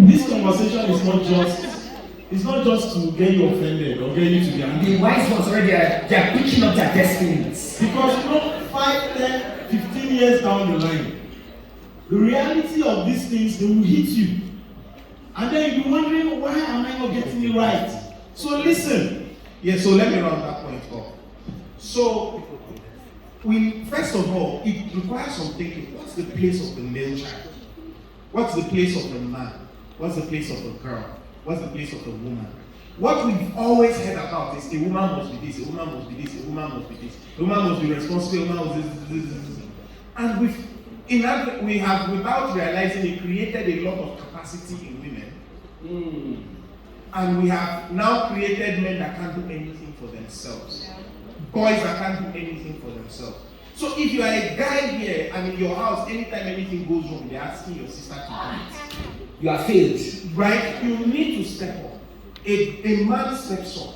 This conversation is not just to get you offended or get you to be angry. The wise ones already they are picking up their destinies. Because 5, 10, 15 years down the line, the reality of these things, they will hit you. And then you'll be wondering, why am I not getting it right? So listen. Yeah, so let me round that point up. So, first of all, it requires some thinking. What's the place of the male child? What's the place of the man? What's the place of the girl? What's the place of the woman? What we've always heard about is a woman must be this, a woman must be this, a woman must be this, a woman must be responsible, a woman must be this. And we have, without realizing it, created a lot of capacity in women. And we have now created men that can't do anything for themselves. Boys that can't do anything for themselves. So if you are a guy here and in your house, anytime anything goes wrong, they're asking your sister to do it. You are failed. Right? You need to step up. A man steps up.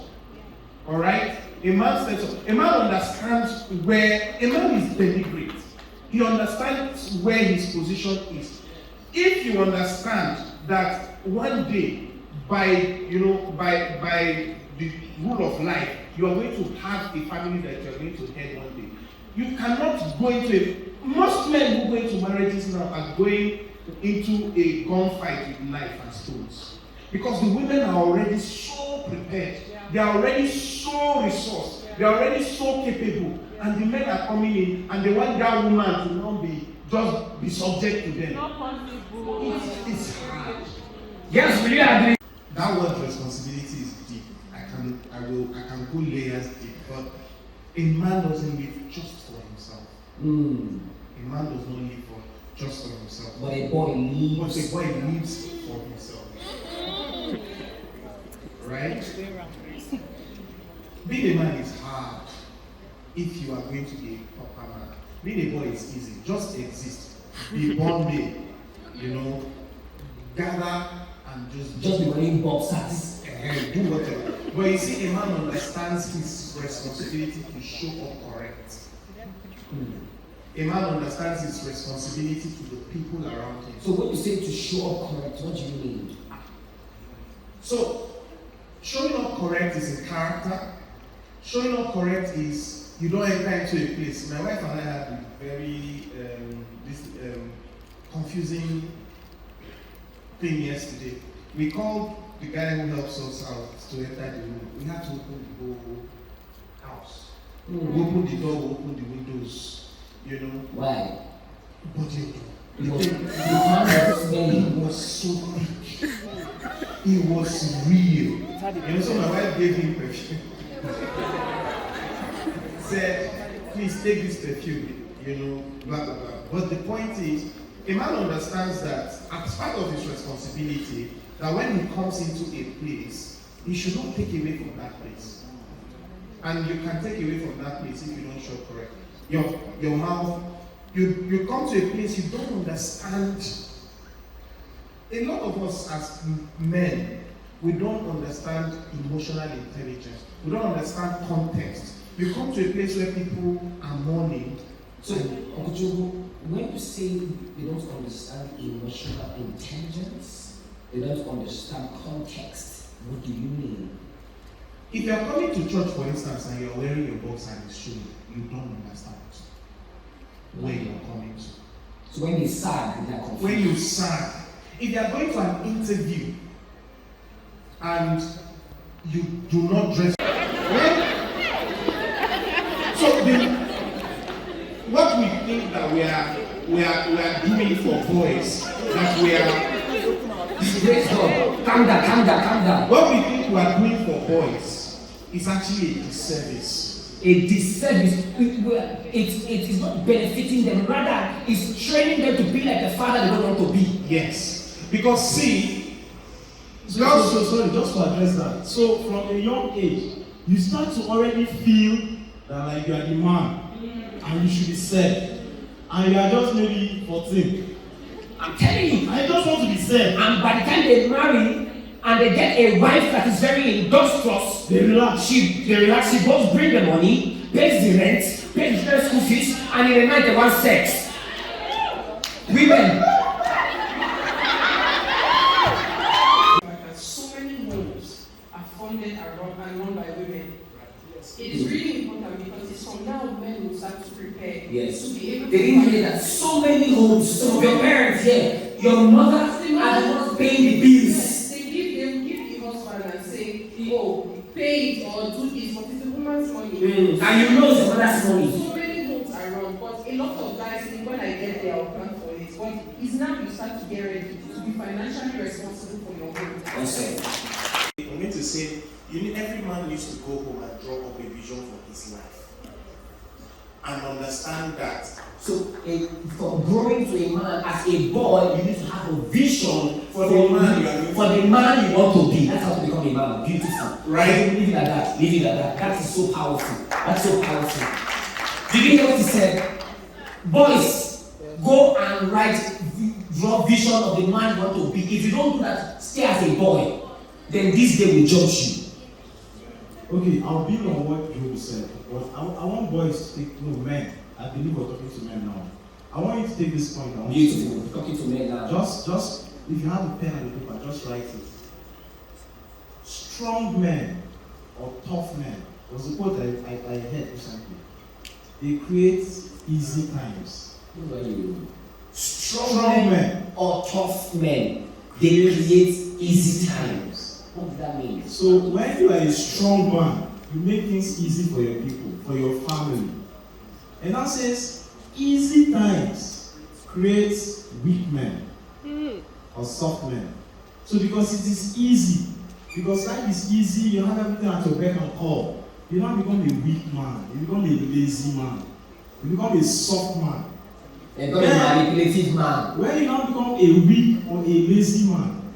Alright? A man steps up. A man understands where, a man is deliberate. He understands where his position is. If you understand that one day, by the rule of life, you are going to have a family that you are going to head one day. You cannot go into most men who go into marriages now are going into a gunfight with knife and stones. Because the women are already so prepared. They are already so resourced. They are already so capable. And the men are coming in and they want that woman to not be subject to them. It's hard. Yes, will you agree? That word responsibility is deep. I can go layers deep. But a man doesn't live just for himself. A man does not live just for himself. But a boy lives. But a boy lives for himself. Right? Being a man is hard if you are going to be a proper man. Being a boy is easy. Just exist. Be born male. Gather and just be wearing boxers. Do whatever. But you see, a man understands his responsibility to show up correct. A man understands his responsibility to the people around him. So when you say to show up correct, what do you mean? So, showing up correct is a character. Showing up correct is you don't enter into a place. My wife and I had a very confusing thing yesterday. We called the guy who helps us out to enter the room. We had to open the whole house. We opened the door, we opened the windows. Why? But the man was so big. It was real. So my wife gave him perfume. Said, please take this perfume, blah blah blah. But the point is, a man understands that as part of his responsibility, that when he comes into a place, he should not take away from that place. And you can take away from that place if you don't show correct. Your mouth, you come to a place you don't understand. A lot of us as men, we don't understand emotional intelligence. We don't understand context. You come to a place where people are mourning. So, Uncle Joe, when you say they don't understand emotional intelligence, they don't understand context, what do you mean? If you are coming to church, for instance, and you are wearing your box and it's showing, you don't understand where you are coming to. So when you sag, they are confused. When you sag, if you are going to an interview and you do not dress, what we think that we are doing for boys, that we are calm down. What we think we are doing for boys is actually a disservice. It is not benefiting them, rather it's training them to be like the father they don't want to be. Yes. Because see, just to address that. So from a young age, you start to already feel that like you are the man and you should be said. And you are just maybe 14. I'm telling you, I just want to be said. And by the time they marry and they get a wife that is very industrious, they relax. She goes bring the money, pays the rent, pay the children's school fees, and in the night they want sex. Women. So many homes are funded and run by women. It is really important because it's from now men will start to prepare Yes. to be able to. They didn't hear that so many homes, some of your parents here, your mother are the ones paying the bills. Yes, they give the husband and say, oh, pay it or do this, but it's the woman's money. And you know it's the mother's money. So many homes are run, but a lot of guys think when I get there I'll plan for it. But it's now you start to get ready to be financially responsible for your home. Okay. I'm going to say, every man needs to go home and draw up a vision for his life. And understand that. So, for growing to a man as a boy, you need to have a vision For the man you want to be. That's how to become a man. Beautiful. Right? Leave it like that. Leave it like that. That is so powerful. That's so powerful. Did you hear what he said? Boys, go and draw vision of the man you want to be. If you don't do that, stay as a boy. Then this day will judge you. Okay, I'll build on what Joe said, but I want boys to take, men. I believe we're talking to men now. I want you to take this point. Beautiful. Talking to men now. Just, if you have a pen and a paper, just write it. Strong men or tough men was a quote I heard recently. They create easy times. Strong men or tough men, they create easy times. What does that mean? So when you are a strong man, you make things easy for your people, for your family. And that says, easy times creates weak men or soft men. So because it is easy, because life is easy, you have everything at your beck and call. You don't become a weak man, you become a lazy man, you become a soft man. You become a manipulative man. When you now become a weak or a lazy man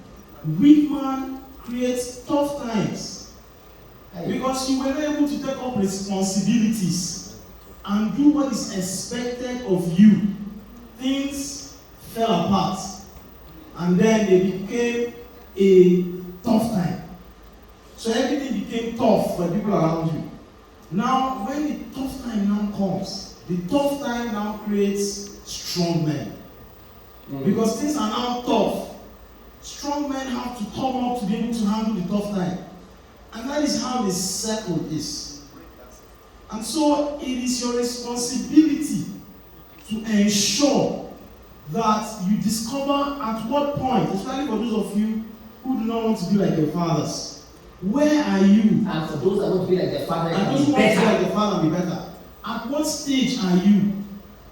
creates tough times. Because you were not able to take up responsibilities and do what is expected of you. Things fell apart and then they became a tough time. So everything became tough for people around you. Now, when the tough time now comes, the tough time now creates strong men. Because things are now tough. Strong men have to come up to be able to handle the tough time. And that is how the circle is. And so it is your responsibility to ensure that you discover at what point, especially for those of you who do not want to be like your fathers, where are you? And for those that want to be like their father, and those who want to be like their father and be better, at what stage are you?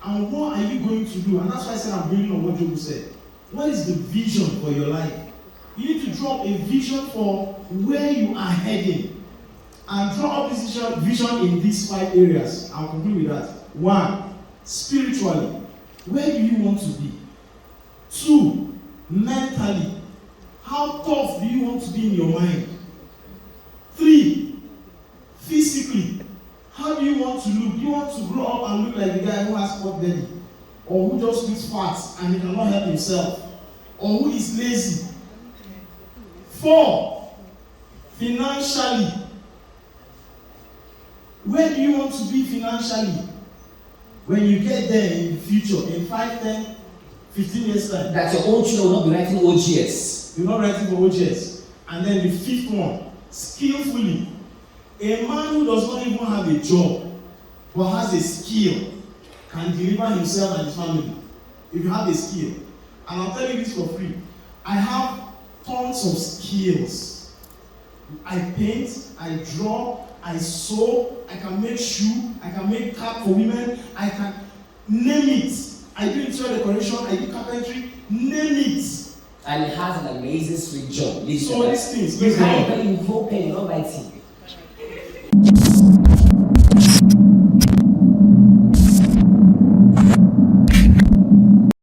And what are you going to do? And that's why I said I'm building on what Job said. What is the vision for your life? You need to draw a vision for where you are heading. And draw up this vision in these 5 areas. I'll conclude with that. 1, spiritually. Where do you want to be? 2, mentally. How tough do you want to be in your mind? 3, physically. How do you want to look? Do you want to grow up and look like the guy who has pot belly? Or who just looks fat and he cannot help himself? Or who is lazy? 4, financially. Where do you want to be financially? When you get there in the future, in 5, 10, 15 years time. That your own children will not be writing OGS. You're not writing for OGS. And then the 5th one, skillfully. A man who does not even have a job, but has a skill, can deliver himself and his family. If you have a skill. And I'll tell you this for free. I have tons of skills. I paint, I draw, I sew, I can make shoe, I can make cap for women, I can name it. I do interior decoration, I do carpentry, name it. And he has an amazing sweet job. So these things, you can't even pen, you're not writing.